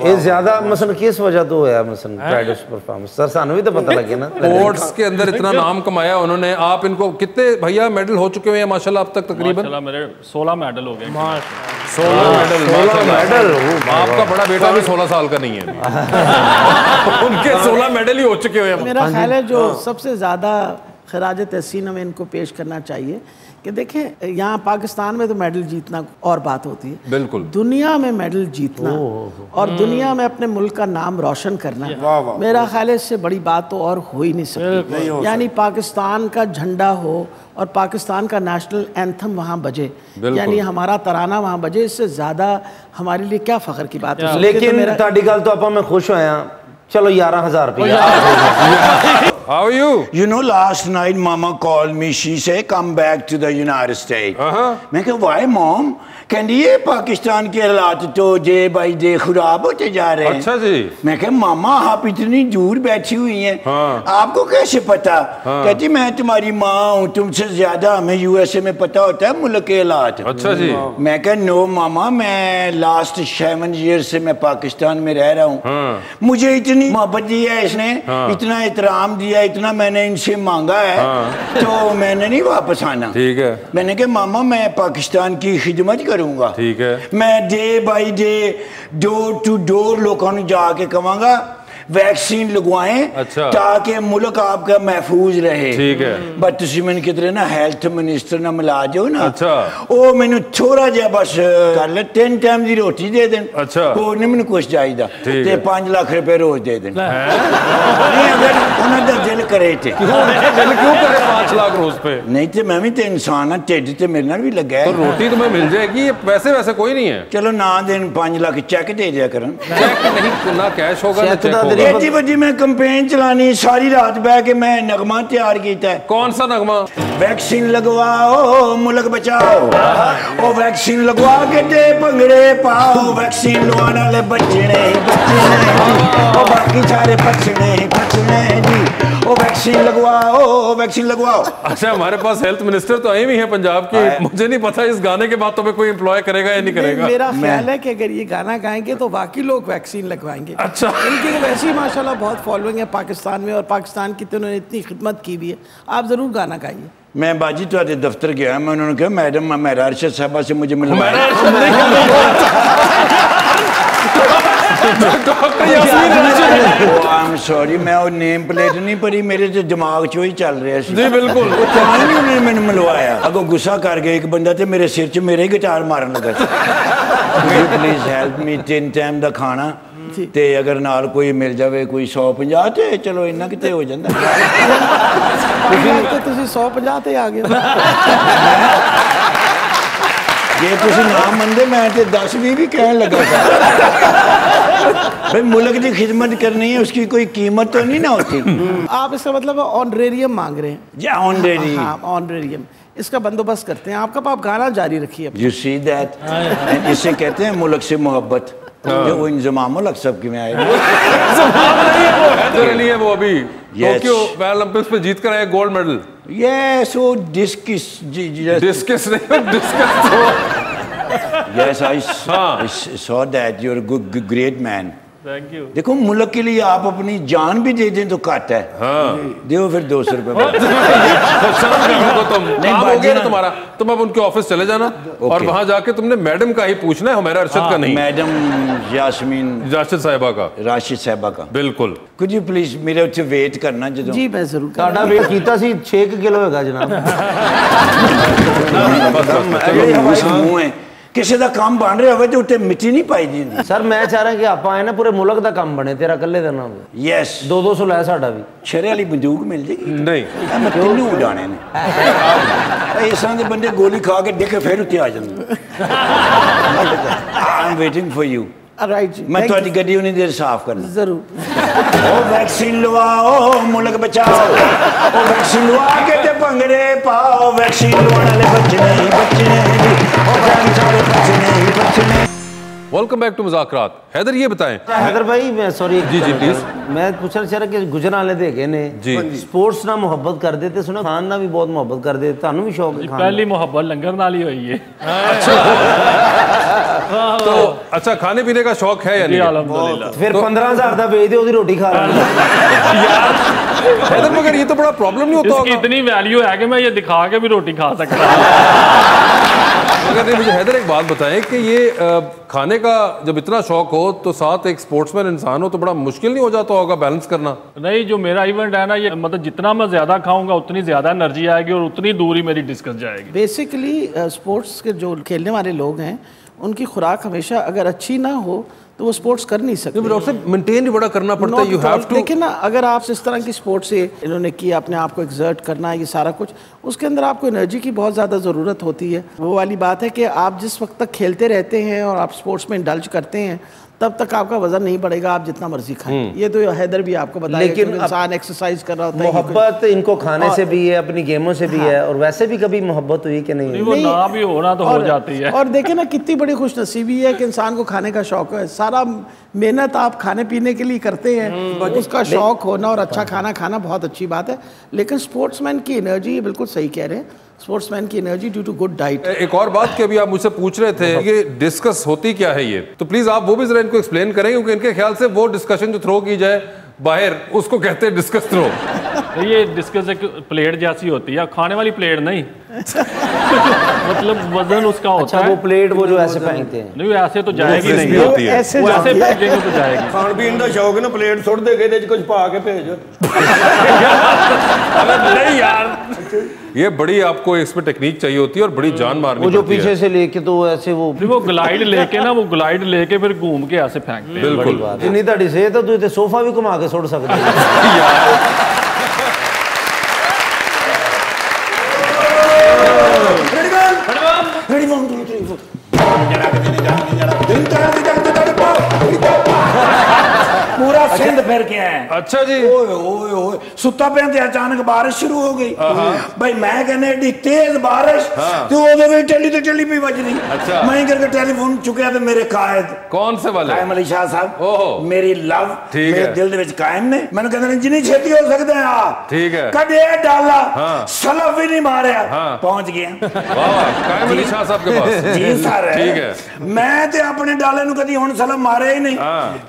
ये ज्यादा मसन किस वजह तो होया मसन प्राइड ऑफ परफॉर्मेंस? सर सानू भी तो पता लगे ना। स्पोर्ट्स के अंदर इतना नाम कमाया उन्होंने। आप इनको कितने भैया मेडल हो चुके हैं माशाल्लाह अब तक? तकरीबन माशाल्लाह मेरे 16 मेडल हो गए। 16 मेडल। आपका बड़ा बेटा भी 16 साल का नहीं है। उनके 16 मेडल ही हो चुके हुए हैं। मेरा ख्याल है जो सबसे ज़्यादा खराज तहसीन हमें इनको पेश करना चाहिए कि देखें, यहाँ पाकिस्तान में तो मेडल जीतना और बात होती है, बिल्कुल दुनिया में मेडल जीतना और दुनिया में अपने मुल्क का नाम रोशन करना, मेरा ख्याल है इससे बड़ी बात तो और हो ही नहीं सकती। यानी पाकिस्तान का झंडा हो और पाकिस्तान का नेशनल एंथम वहाँ बजे, यानी हमारा तराना वहाँ बजे, इससे ज़्यादा हमारे लिए क्या फ़ख्र की बात है। लेकिन ताड़ी गल तो आप मैं खुश होया। चलो 11,000 रुपया। How are you? You know, last night Mama called me. She said, "Come back to the United States." मैं कहा, "Why, Mom?" कहती ये पाकिस्तान के हालात तो डे बाई डे खराब होते जा रहे हैं। अच्छा जी। मैं कहा, मामा आप इतनी दूर बैठी हुई हैं, आपको कैसे पता? कहती मैं तुम्हारी माँ हूँ, तुमसे ज्यादा हमें यूएसए में पता होता है मुल्क के हालात। अच्छा जी। मैं कहा, नो मामा, मैं लास्ट 7 ईयर से मैं पाकिस्तान में रह रहा हूँ, मुझे इतनी मोहब्बत दी है इसने, इतना एहतराम दिया, इतना मैंने इनसे मांगा है, तो मैंने नहीं वापस आना। ठीक है। मैंने कहा मामा मैं पाकिस्तान की खिदमत करूंगा। ठीक है। मैं day by day door to door लोगों को जाके कहूँगा वैक्सीन लगवाएं। अच्छा। ताकि मुल्क आपका महफूज रहे। ठीक है। बट तुसी मैंने कितने ना हेल्थ मिनिस्टर ना मिला जाओ ना। अच्छा। ओ मैंने थोड़ा जा बस कर ले 10 टाइम की रोटी दे दें। अच्छा। वो नहीं मैंने कुछ चाहिए ते 5 लाख रुपए रोज दे दें। नहीं अगर उन्होंने दिल करे थे। दिल क्यों करे 5 लाख रोज पे? नहीं तो मैं भी तो इंसान हाँ, टेढ़ तो मेरे नाल भी लगा है। तो रोटी तुम्हें मिल जाएगी, वैसे वैसे कोई नहीं है। चलो ना देन 5 लाख चेक दे दिया करन। चेक नहीं, ना कैश होगा ना चेक होगा। एडी बजी मैं कैंपेन चलानी, सारी रात बह के मैं नगमा तैयार किया है। कौन सा नगमा? वैक्सीन लगवाओ मुल्क बचाओ, ओ वैक्सीन लगवा के दे भंगड़े पाओ, वैक्सीन लगवाने वाले बचने ही बचने जी, ओ बाकी सारे बचने ही बचने जी, ओ वैक्सीन लगवाओ वैक्सीन लगवाओ। अच्छा, हमारे पास हेल्थ मिनिस्टर तो आई भी है पंजाब की, मुझे नहीं पता इस गाने के बाद तो कोई एम्प्लॉय करेगा या नहीं करेगा। मेरा ख्याल है कि अगर ये गाना गाएंगे तो बाकी लोग वैक्सीन लगवाएंगे। अच्छा। इनकी तो वैसे ही माशाल्लाह बहुत फॉलोइंग है पाकिस्तान में, और पाकिस्तान की तो उन्होंने इतनी खिदमत की भी है। आप जरूर गाना गाइए। मैं बाजी तो दफ्तर गया, मैं उन्होंने कहा मैडम मेरा अरशद साहबा से मुझे मिलवाया। सॉरी मैं वो नेम प्लेट नहीं पढ़ी, मेरे तो दिमाग चो ही चल रहा जी। बिल्कुल उन्होंने मैंने मिलवाया। अगो गुस्सा कर गया एक बंदा तो मेरे सिर च मेरे ही गिटार मारन लगा। प्लीज हेल्प मी 10 टाइम का खाना ते अगर नाल कोई मिल जाए कोई 150 ते चलो इन्ना किते हो जाता। तो 150 ते आ गए। जे तुसी ना मनदे मैं ते 10-20 भी कहने लगा था। भाई मुल्क की खिदमत करनी है, उसकी कोई कीमत तो नहीं ना होती। आप इसका मतलब ऑनरेरियम मांग रहे हैं? जी ऑनरेरियम। हाँ ऑनरेरियम, इसका बंदोबस्त करते हैं। आपका आप गाना जारी रखिए। यू सी दैट, इसे कहते हैं मुल्क से मोहब्बत। जो वो इंजमाम मुल्क सबकी में आएगा। नहीं है वो अभी टोक्यो पैरालंपिक्स में जीत कर आए gold medal. Yes, so discus. Discuss नहीं, डिस्कस तो Yes, I saw that. You're a great man. Thank you. देखो मुल्क के लिए आप अपनी जान भी दे दें तो घट है। दो फिर 200 रुपए। तुम काम हो गया ना तुम्हारा, तुम अब उनके ऑफिस चले जाना और वहां जाके तुमने मैडम का ही पूछना है, हमारा अरशद का नहीं। मैडम यास्मीन राशिद साहिबा का। राशिद साहिबा का बिल्कुल। कुड यू प्लीज मेरे उत्ते वेट करना जो जी मैं जरूर ਤੁਹਾਡਾ weight ਕੀਤਾ ਸੀ 6 किलो होगा जनाब। ਮੂੰਹ ਹੈ ਕਿਸੇ ਦਾ ਕੰਮ ਬਣ ਰਿਹਾ ਹੋਵੇ ਤੇ ਉੱਤੇ ਮਿੱਟੀ ਨਹੀਂ ਪਾਈ ਦੀ ਹੁੰਦੀ। ਸਰ ਮੈਂ ਚਾਹ ਰਿਹਾ ਕਿ ਆਪਾਂ ਆਏ ਨਾ ਪੂਰੇ ਮੁਲਕ ਦਾ ਕੰਮ ਬਣੇ, ਤੇਰਾ ਇਕੱਲੇ ਦਾ ਨਾ ਹੋਵੇ। ਯੈਸ 200 ਲੈ ਸਾਡਾ ਵੀ। ਸ਼ਰੇ ਵਾਲੀ ਬੰਦੂਕ ਮਿਲ ਜੇਗੀ? ਨਹੀਂ ਮੈਂ ਤੈਨੂੰ ਉਡਾਣੇ ਨੇ। ਇਸ ਤਰ੍ਹਾਂ ਦੇ ਬੰਦੇ ਗੋਲੀ ਖਾ ਕੇ ਡਿੱਗ ਕੇ ਫਿਰ ਉੱਤੇ ਆ ਜਾਂਦੇ। I am waiting for you. Right जी, मैं ਤੁਹਾਡੀ ਗੱਡੀ ਉਨੀ ਦੇਰ ਸਾਫ਼ ਕਰਨਾ। जरूर। ओ वैक्सीन लवाओ मुल्क बचाओ, ओ वैक्सीन लवा के ते भंगड़े पाओ, वैक्सीन लवाने वाले बचने ही बचने, ओ जान सारे बचने ही बचने। Welcome back to Muzakarat. Haider ये बताएं। हैदर भाई मैं सॉरी जी प्लीज। मैं पूछना चाह रहा कि गुजरान वाले देखे ने जी स्पोर्ट्स ना मोहब्बत कर देते, सुना खान ना भी बहुत मोहब्बत कर देते, तानू भी शौक है खान पहली मोहब्बत लंगर नाल ही हुई है। तो अच्छा खाने पीने का शौक है या नहीं? अल्हम्दुलिल्लाह। फिर 15,000 का बेच दे ओदी रोटी खा रहा हैदर मगर ये तो बड़ा प्रॉब्लम नहीं होता होगा? इतनी वैल्यू है कि मैं ये दिखा के भी रोटी खा सकता हूं। मगर नहीं, मुझे हैदर एक बात बताएं कि ये खाने का जब इतना शौक हो तो साथ एक स्पोर्ट्समैन इंसान हो तो बड़ा मुश्किल नहीं हो जाता होगा बैलेंस करना? नहीं, जो मेरा इवेंट है ना ये मतलब जितना मैं ज्यादा खाऊंगा उतनी ज्यादा एनर्जी आएगी और उतनी दूरी मेरी डिस्कस जाएगी। बेसिकली स्पोर्ट्स के जो खेलने वाले लोग हैं उनकी खुराक हमेशा अगर अच्छी ना हो तो वो स्पोर्ट्स कर नहीं सकते। डॉक्टर साहब मेंटेन भी बड़ा करना पड़ता है। You have to. देखिए ना, अगर आप इस तरह की स्पोर्ट्स से इन्होंने किया, अपने आप को एक्सर्ट करना है, ये सारा कुछ, उसके अंदर आपको एनर्जी की बहुत ज़्यादा ज़रूरत होती है। वो वाली बात है कि आप जिस वक्त तक खेलते रहते हैं और आप स्पोर्ट्स में इंडल्ज करते हैं तब तक आपका वजन नहीं बढ़ेगा, आप जितना मर्जी खाएं। ये तो हैदर भी आपको बताया, लेकिन इंसान एक्सरसाइज कर रहा होता है। मोहब्बत इनको खाने से भी है, अपनी गेमों से भी है, और वैसे भी कभी मोहब्बत हुई कि नहीं? वो ना भी होना तो हो जाती है। और देखे ना कितनी बड़ी खुशनसीबी है कि इंसान को खाने का शौक है। सारा मेहनत आप खाने पीने के लिए करते हैं, उसका शौक होना और अच्छा खाना खाना बहुत अच्छी बात है। लेकिन स्पोर्ट्समैन की एनर्जी, बिल्कुल सही कह रहे हैं, स्पोर्ट्समैन की energy due to good diet. एक और बात कि अभी आप मुझसे पूछ रहे थे कि डिस्कस होती क्या है ये, तो प्लीज आप वो भी जरा इनको एक्सप्लेन करें, क्योंकि इनके ख्याल से वो डिस्कशन जो थ्रो की जाए बाहर उसको कहते हैं डिस्कस थ्रो। ये डिस्कस एक प्लेट जैसी होती है, खाने वाली प्लेट नहीं। मतलब वजन उसका होता है। वो प्लेट वो जो ऐसे फेंकते हैं, नहीं ऐसे तो जाएगी नहीं, ऐसे फेंकेंगे तो जाएगी। खान पीन का शौक ना, प्लेट सुट दे के कुछ पा के भेज। नहीं यार, ये बड़ी आपको इसमें टेक्निक चाहिए होती है और बड़ी जान मारनी वो जो पड़ती है। पीछे से लेके तो ऐसे वो ग्लाइड लेके ना, वो ग्लाइड लेके फिर घूम के ऐसे फेंकते हैं। बिल्कुल। जितनी ਤੁਹਾਡੀ सेहत है तू इतने सोफा भी घुमा के सुट सकते हैं। पूरा सिंध फिर के आए। अच्छा जी। ओए ओए ओए, सुता पे ते अचानक बारिश शुरू हो गई। भाई मैं कहने एडी तेज बारिश ते ओदे भी टेली ते टेली भी बजनी। अच्छा। मैं करके टेलीफोन चुकिया ते मेरे कायद कौन से वाले? कायम अली शाह साहब। ओहो। मेरी लव ठीक मेरे है। दिल दे विच कायम ने। मैंने कहंदे जिन्नी छेती हो सकदे आ। ठीक है। कदे डाला सलफ भी नहीं मारिया। पहुंच गया। वाह वाह, कायम अली शाह साहब के पास। जी सर। ठीक है। मैं ते अपने डाले नु कदी हुन सलफ मारे ही नहीं।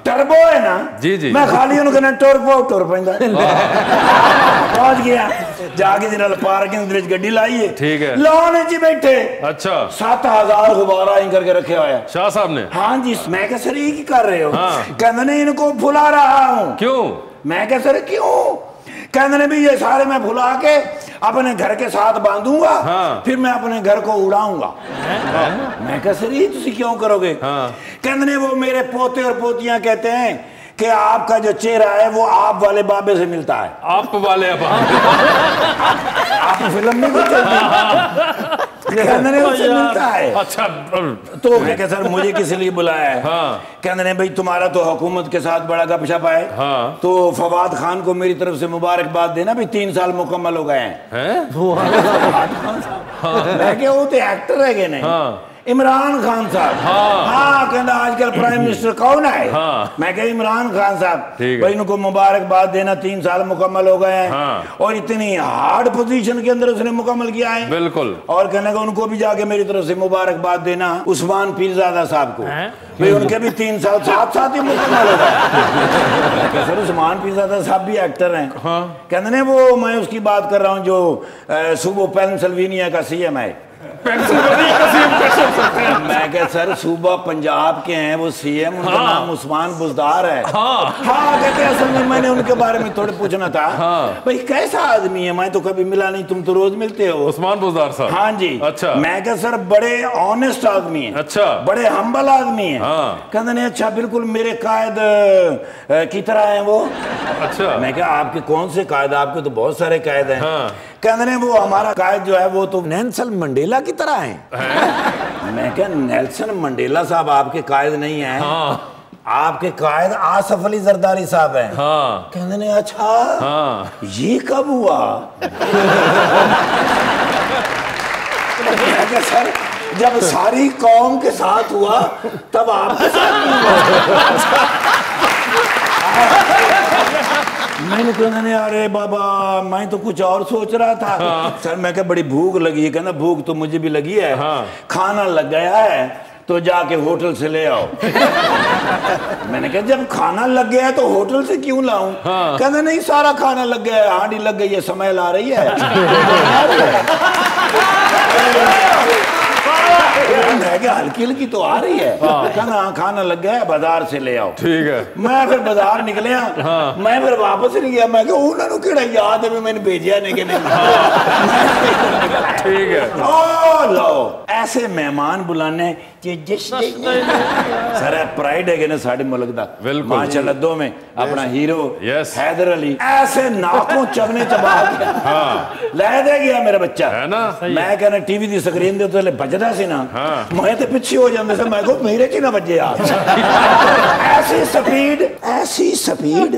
टर्बो है ना। जी जी। मैं खाली उन्होंने कहना टुर पैंदा। पहुंच गया जाके जिन्हें पार्किंग दे गड्डी लाई है। ठीक है। लॉन च बैठे। अच्छा। 7,000 गुब्बारा इन करके रखे हुआ है शाह साहब ने। हाँ जी। मैं क्या सर ये की कर रहे हो? कहते नहीं इनको फुला रहा हूँ। क्यों? मैं क्या सर क्यों? कहते ने भी ये सारे मैं फुला के अपने घर के साथ बांधूंगा। फिर मैं अपने घर को उड़ाऊंगा। मैं क्या सर ये तुम क्यों करोगे? कहते ने वो मेरे पोते और पोतियां कहते हैं कि आपका जो चेहरा है वो आप वाले बाबे से मिलता है। आप वाले आप फिल्म में भी कहते उससे मिलता है। अच्छा। तो मैं क्या सर मुझे किस लिए बुलाया है? कहते भाई तुम्हारा तो हुकूमत के साथ बड़ा गपशप है। तो फवाद खान को मेरी तरफ से मुबारकबाद देना भी 3 साल मुकम्मल हो गए हैं। मैं क्या वो तो एक्टर है कि नहीं? इमरान खान साहब। हाँ कहना आजकल प्राइम मिनिस्टर कौन है? मैं कह इमरान खान साहब। भाई इनको मुबारकबाद देना, 3 साल मुकम्मल हो गए हैं और इतनी हार्ड पोजीशन के अंदर उसने मुकम्मल किया है। बिल्कुल। और कहने का उनको भी जाके मेरी तरफ से मुबारकबाद देना उस्मान पीरजादा साहब को, भाई उनके भी 3 साल साथ ही मुकम्मल हो गए। सर उस्मान पीरजादा साहब भी एक्टर हैं। कहते वो मैं उसकी बात कर रहा हूँ जो सूबा पेंसिल्वेनिया का CM है। मैं क्या सर सूबा पंजाब के हैं वो CM, उनका नाम उस्मान बुज़दार है। कहते असल में मैंने उनके बारे में थोड़े पूछना था। भाई कैसा आदमी है? मैं तो कभी मिला नहीं, तुम तो रोज मिलते हो। उस्मान बुज़दार साहब? हाँ जी। अच्छा। मैं क्या सर बड़े ऑनेस्ट आदमी है। अच्छा। बड़े हम्बल आदमी है। कहते नहीं अच्छा बिल्कुल मेरे कायद की तरह है वो। अच्छा। मैं क्या आपके कौन से कायद? आपके तो बहुत सारे कायद हैं। कहते नहीं वो हमारा कायद जो है वो तो नेल्सन मंडेला की तरह है। मैं क्या नेल्सन मंडेला साहब आपके कायद नहीं है। आपके कायद आसफ अली जरदारी साहब हैं। कहते नहीं अच्छा ये कब हुआ? मैं क्या सर जब सारी कौम के साथ हुआ तब आपके साथ हुआ। मैंने कहा अरे बाबा मैं तो कुछ और सोच रहा था। सर मैं क्या बड़ी भूख लगी है। कहना भूख तो मुझे भी लगी है। खाना लग गया है तो जाके होटल से ले आओ। मैंने कहा जब खाना लग गया है तो होटल से क्यों लाऊं? कहना नहीं सारा खाना लग गया है, हांडी लग गई है, समय ला रही है। हल्की हल्की तो आ रही है। कहना खाना लग गया है बाजार से ले आओ। ठीक है। मैं फिर बाजार निकलिया। मैं फिर वापस नहीं गया। मैं उन्होंने किड़ा याद है मैंने भेजा नहीं कि नहीं। ठीक है। ओ लो ऐसे मेहमान बुलाने सर प्राइड है ना साढ़े मुल्क दा। माशाअल्लाह दो में अपना हीरो हैदर अली ऐसे नाकों चबने चबा लै दे गया मेरा बच्चा है ना। मैं कहना टीवी दी स्क्रीन दे उत्ते बजदा सी ना मैं तो पीछे हो जांदे से। मैं को मेरे की ना बजे यार। ऐसी स्पीड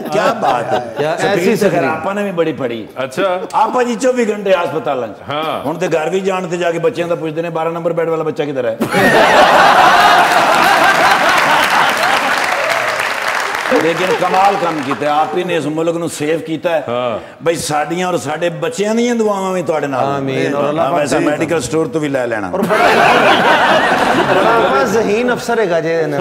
क्या बात है। ऐसी स्पीड आपा ने भी बड़ी पड़ी। अच्छा आपा जी 24 घंटे अस्पताल हुण ते घर भी जान ते जाके बच्चों का पूछते ने 12 नंबर बेड वाला बच्चा किधर है। लेकिन कमाल काम किया आप ही ने इस मुल्क नूं सेव किया है। भाई साडियां और साडे बच्चियां दी दुआवां भी तुहाडे नाल। आमीन। और अल्लाह वैसे मेडिकल स्टोर तो भी ले लेना। और बड़ा ज़हीन अफसर है जे ने।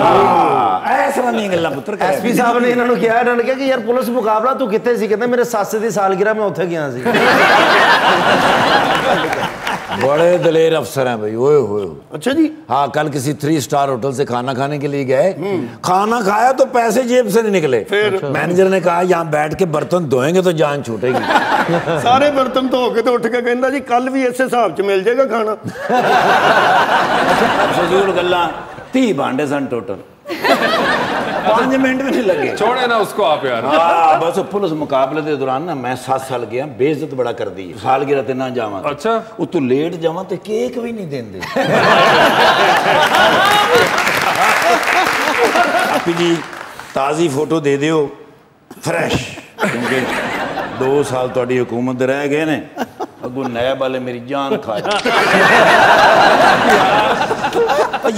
ऐस रंगी गल्लां पुत्र SP साहब ने इन्हां नूं किहा इन्हां ने कहा कि यार पुलिस मुकाबला तू कित्थे सी? कहंदे मेरे सस दी सालगिरह मैं उत्थे गया सी। बड़े दलेर अफसर हैं भाई। ओए होए। अच्छा जी। हाँ कल किसी 3 स्टार होटल से खाना खाने के लिए गए। खाना खाया तो पैसे जेब से नहीं निकले। फिर मैनेजर ने कहा यहाँ बैठ के बर्तन धोएंगे तो जान छूटेगी। सारे बर्तन धो के तो उठ के कहना जी कल भी इस हिसाब च मिल जाएगा खाना। फजूल गल्लां 30 भांडे सन टोटल। 5 मिनट में नहीं लगे। छोड़े ना उसको आप यार। हाँ बस पुलिस मुकाबले के दौरान ना मैं 7 साल गया बेइज्जत बड़ा कर दी। सालगिरह ते ना जावा। अच्छा तू लेट जावा तो केक भी नहीं देंदे। आप जी ताज़ी फोटो दे दियो फ्रेश क्योंकि 2 साल थोड़ी हुकूमत रह गए ने अगू नैब वाले मेरी जान खा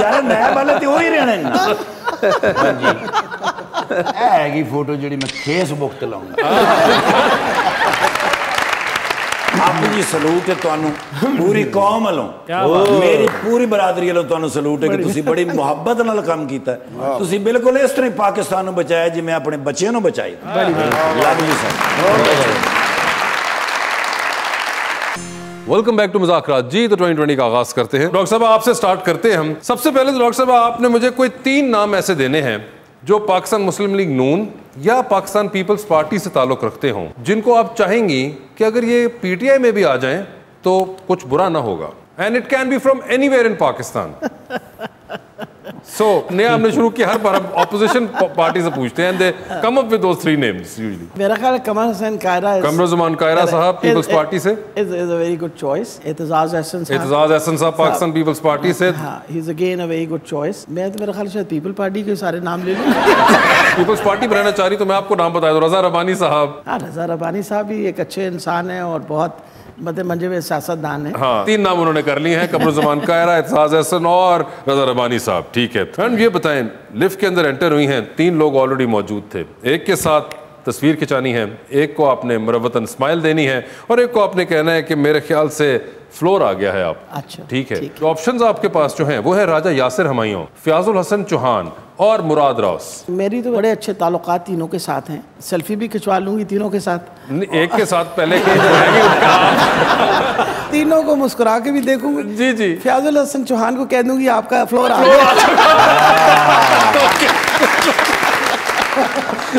यार नैब वाले तो ही रहने ना। हैगी फोटो जी मैं फेसबुक ते लाऊंगा। आप जी सलूट है तुहानू पूरी कौम वालों मेरी पूरी बरादरी वालों तुहानू सलूट है कि तुसी बड़ी मुहब्बत नाल काम कीता है। तुसी बिल्कुल इस तरह पाकिस्तान नू बचाया जिवें अपने बच्चों नू बचाई। Love you sir. Welcome back to Muzakarat ji. तो 2020 का आगाज करते हैं। डॉक्टर साहब आपसे स्टार्ट करते हैं हम। सबसे पहले तो डॉक्टर साहब आपने मुझे कोई 3 नाम ऐसे देने हैं जो पाकिस्तान मुस्लिम लीग नून या पाकिस्तान पीपल्स पार्टी से ताल्लुक रखते हों जिनको आप चाहेंगी कि अगर ये PTI में भी आ जाएं तो कुछ बुरा ना होगा। And it can be from anywhere in Pakistan. So नया हमने शुरू किया हर बार ऑपोजिशन पार्टी से पूछते हैं they come up with those 3 names usually. मेरा ख्याल है कमर हुसैन कायरा कमरुज़्मान कायरा साहब पीपल्स पार्टी से is a very good choice. Aitzaz Ahsan साहब पाकिस्तान पीपल्स पार्टी से। हां he is again a very good choice. मैं तो मेरा ख्याल शायद पीपल पार्टी के सारे नाम ले लूं। पीपल्स पार्टी बनाना चाह रही तो मैं आपको नाम बता दूं रजा रबानी साहब। हां रजा रबानी साहब भी एक अच्छे इंसान है और बहुत मतलब मंजे हुए सियासतदान है। हाँ, 3 नाम उन्होंने कर लिए हैं, कमरुज़्ज़मान कायरा, एतज़ाज़ एहसन और रज़ा रबानी साहब। ठीक है, एंड ये बताएं, लिफ्ट के अंदर एंटर हुई हैं, 3 लोग ऑलरेडी मौजूद थे। एक के साथ तस्वीर खिंचानी है, एक को आपने मुरव्वतन स्माइल देनी है और एक को आपने कहना है कि मेरे ख्याल से फ्लोर आ गया है आप। अच्छा, ठीक है। तो ऑप्शंस आपके पास जो हैं वो है राजा यासिर हमायूं, फयाजुल हसन चौहान और मुराद रौस। मेरी तो बड़े अच्छे ताल्लुकात तीनों के साथ हैं, सेल्फी भी खिंचवा लूंगी तीनों के साथ। एक के साथ पहले के जो है उनका तीनों को मुस्कुरा के भी देखूंगी। जी जी। फयाजुल हसन चौहान को कह दूंगी आपका फ्लोर आ गया।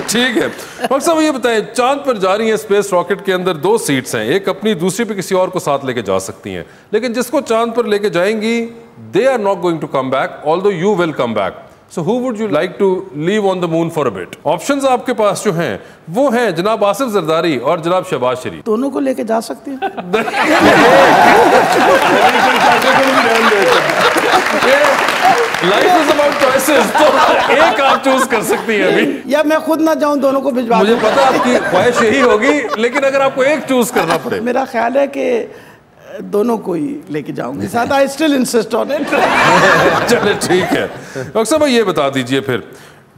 ठीक है। डॉक्टर साहब ये बताएं, चांद पर जा रही है स्पेस रॉकेट के अंदर 2 सीट्स हैं, एक अपनी दूसरी पे किसी और को साथ लेके जा सकती हैं, लेकिन जिसको चांद पर लेके जाएंगी they are not going to come back although you will come back. So who would you like to leave on the moon for a bit? Options आपके पास जो हैं वो हैं जनाब आसिफ जरदारी और जनाब शहबाज शरीफ। दोनों को लेके जा सकती हैं। लाइफ इज अबाउट चॉइसेस, तो एक आप चूज कर सकती हैं अभी। या मैं खुद ना जाऊं, दोनों को भिजवा मुझे दूं। पता आपकी ख्वाहिश यही होगी, लेकिन अगर आपको एक चूज करना पड़े। मेरा ख्याल है कि दोनों को ही लेके जाऊंगी साथ। I still insist on it. चले ठीक है। डॉक्टर साहब ये बता दीजिए फिर,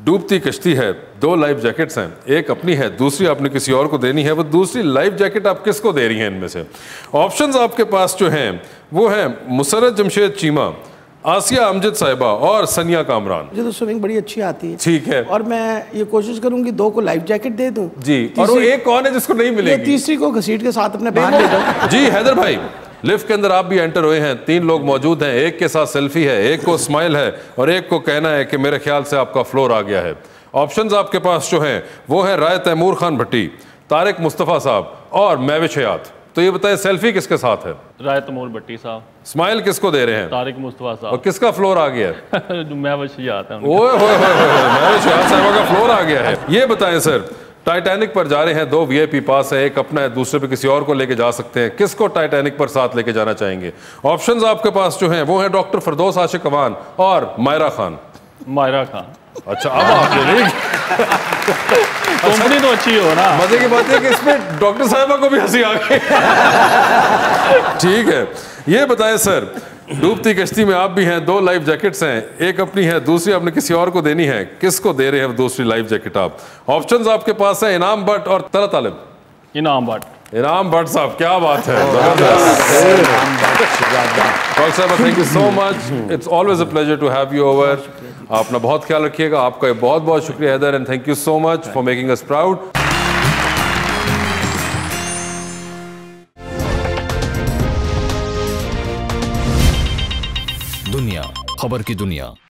डूबती कश्ती है, 2 लाइफ जैकेट्स हैं, एक अपनी है, दूसरी आपने किसी और को देनी है, वो दूसरी लाइफ जैकेट आप किसको दे रही हैं इनमें से? ऑप्शंस आपके पास जो हैं वो हैं मुसर्रत जमशेद चीमा, आसिया अमजद साहिबा और सनिया कामरान। मुझे तो स्विमिंग बड़ी अच्छी आती है। ठीक है। और मैं ये कोशिश करूंगी 2 को लाइफ जैकेट दे दूं। जी। और वो एक कौन है जिसको नहीं मिलेगी? तीसरी को घसीट के साथ अपने बाहर ले जाऊं। जी हैदर भाई, लिफ्ट के अंदर आप भी एंटर हुए हैं, 3 लोग मौजूद हैं, एक के साथ सेल्फी है, एक को स्माइल है और एक को कहना है कि मेरे ख्याल से आपका फ्लोर आ गया है। ऑप्शंस आपके पास जो हैं वो है राय तैमूर खान भट्टी, तारिक मुस्तफ़ा साहब और महविश हयात। तो ये बताएं, सेल्फी किसके साथ है? राय तैमूर भट्टी साहब। स्माइल किसको दे रहे हैं? तारिक मुस्तफा साहब। और किसका फ्लोर आ गया है? जो महविश हयात है। ओए होए महविश हयात साहब का फ्लोर आ गया है। ये बताएं सर, टाइटैनिक पर जा रहे हैं, 2 वीआईपी पास है, एक अपना है, दूसरे पे किसी और को लेके जा सकते हैं, किसको टाइटैनिक पर साथ लेके जाना चाहेंगे? ऑप्शंस आपके पास जो हैं वो है डॉक्टर फरदौस आशिक अवान और मायरा खान। मायरा खान। अच्छा, अब आपने कंपनी तो अच्छी हो ना। मजे की बात है कि इसमें डॉक्टर साहिबा को भी हंसी आ गई। ठीक है, ये बताएं सर, डूबती कश्ती में आप भी हैं, 2 लाइफ जैकेट्स हैं, एक अपनी है, दूसरी आपने किसी और को देनी है, किसको दे रहे हैं दूसरी लाइफ जैकेट आप? ऑप्शंस आपके पास है इनाम भट्ट और तला तालिब। इनाम भट्ट। इनाम भट्ट साहब, क्या बात है। डॉक्टर साहब, thank you so much, it's always a pleasure to have you over. आप अपना बहुत ख्याल रखिएगा। आपका बहुत बहुत शुक्रिया Haider, and thank you so much for making us proud. दुनिया खबर की दुनिया।